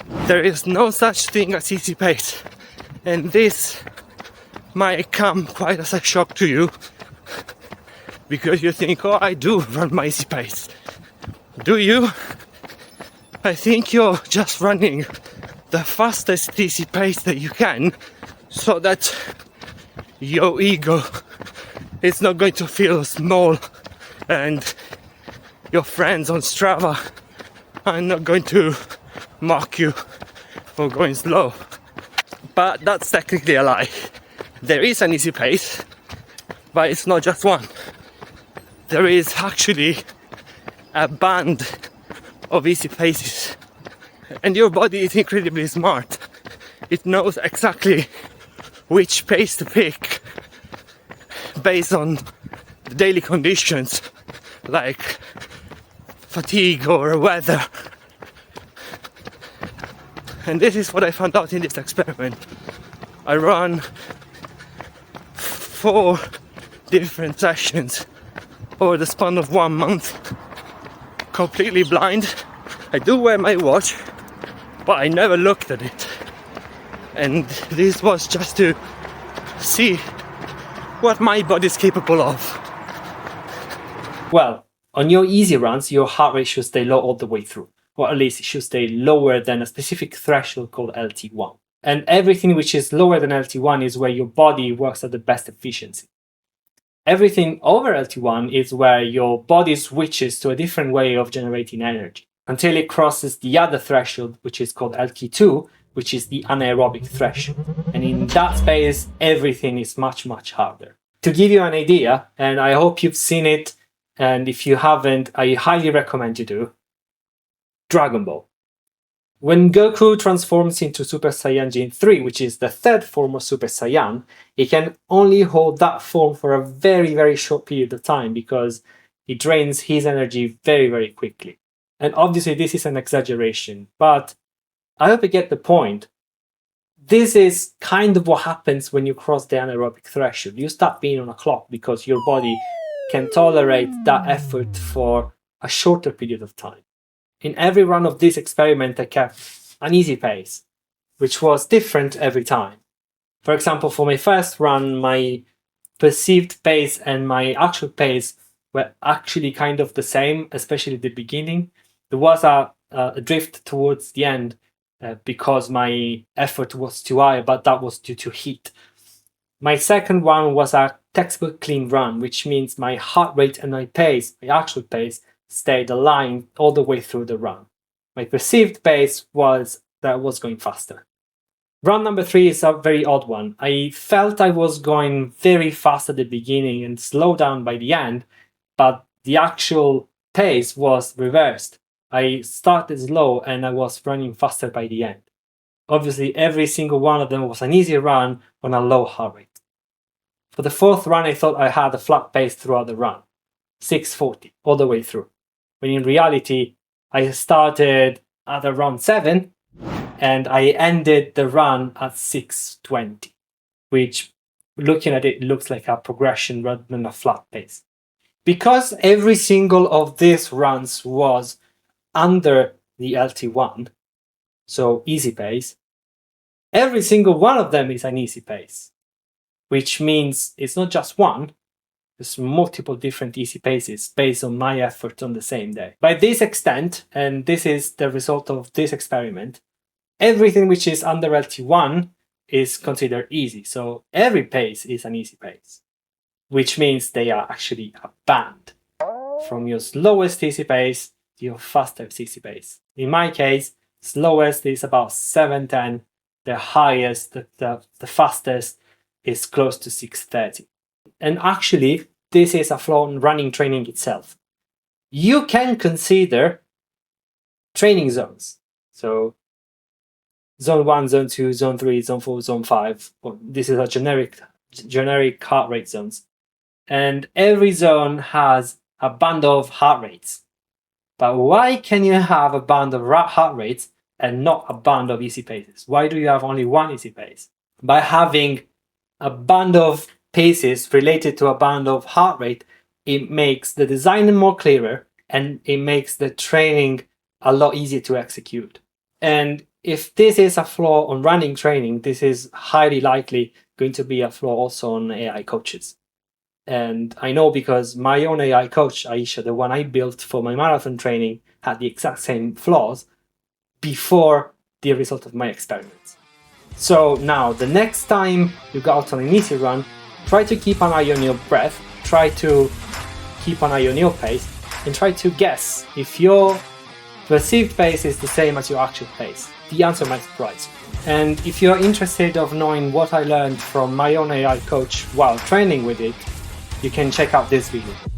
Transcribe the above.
There is no such thing as easy pace, and this might come quite as a shock to you, because you think, oh, I do run my easy pace. Do you? I think you're just running the fastest easy pace that you can, so that your ego is not going to feel small, and your friends on Strava are not going to mock you for going slow. But that's technically a lie. There is an easy pace, but it's not just one. There is actually a band of easy paces, and your body is incredibly smart. It knows exactly which pace to pick based on the daily conditions like fatigue or weather. And this is what I found out in this experiment. I ran 4 different sessions over the span of 1 month, completely blind. I do wear my watch, but I never looked at it. And this was just to see what my body is capable of. Well, on your easy runs, your heart rate should stay low all the way through, or at least it should stay lower than a specific threshold called LT1. And everything which is lower than LT1 is where your body works at the best efficiency. Everything over LT1 is where your body switches to a different way of generating energy until it crosses the other threshold, which is called LT2, which is the anaerobic threshold. And in that space, everything is much, much harder. To give you an idea, and I hope you've seen it, and if you haven't, I highly recommend you do, Dragon Ball. When Goku transforms into Super Saiyan 3, which is the third form of Super Saiyan, he can only hold that form for a very, very short period of time because he drains his energy very, very quickly. And obviously this is an exaggeration, but I hope you get the point. This is kind of what happens when you cross the anaerobic threshold. You start being on a clock because your body can tolerate that effort for a shorter period of time. In every run of this experiment, I kept an easy pace, which was different every time. For example, for my first run, my perceived pace and my actual pace were actually kind of the same, especially at the beginning. There was a drift towards the end because my effort was too high, but that was due to heat. My second one was a textbook clean run, which means my heart rate and my pace, my actual pace, stayed aligned all the way through the run. My perceived pace was that I was going faster. Run number 3 is a very odd one. I felt I was going very fast at the beginning and slowed down by the end, but the actual pace was reversed. I started slow and I was running faster by the end. Obviously, every single one of them was an easy run on a low heart rate. For the 4th run, I thought I had a flat pace throughout the run, 6:40 all the way through. When in reality, I started at around 7 and I ended the run at 6:20, which, looking at it, looks like a progression rather than a flat pace. Because every single of these runs was under the LT1, so easy pace, every single one of them is an easy pace, which means it's not just one, there's multiple different easy paces based on my effort on the same day. By this extent, and this is the result of this experiment, everything which is under LT1 is considered easy. So every pace is an easy pace, which means they are actually a band from your slowest easy pace to your fastest easy pace. In my case, slowest is about 7:10, the highest, the fastest is close to 6:30. And actually, this is a flaw in running training itself. You can consider training zones. So zone 1, zone 2, zone 3, zone 4, zone 5. Well, this is a generic heart rate zones. And every zone has a band of heart rates. But why can you have a band of heart rates and not a band of easy paces? Why do you have only one easy pace? By having a band of paces related to a band of heart rate, it makes the design more clearer and it makes the training a lot easier to execute. And if this is a flaw on running training, this is highly likely going to be a flaw also on AI coaches. And I know because my own AI coach, Aisha, the one I built for my marathon training, had the exact same flaws before the result of my experiments. So now, the next time you go out on an easy run, try to keep an eye on your breath, try to keep an eye on your pace, and try to guess if your perceived pace is the same as your actual pace. The answer might surprise you. And if you're interested of knowing what I learned from my own AI coach while training with it, you can check out this video.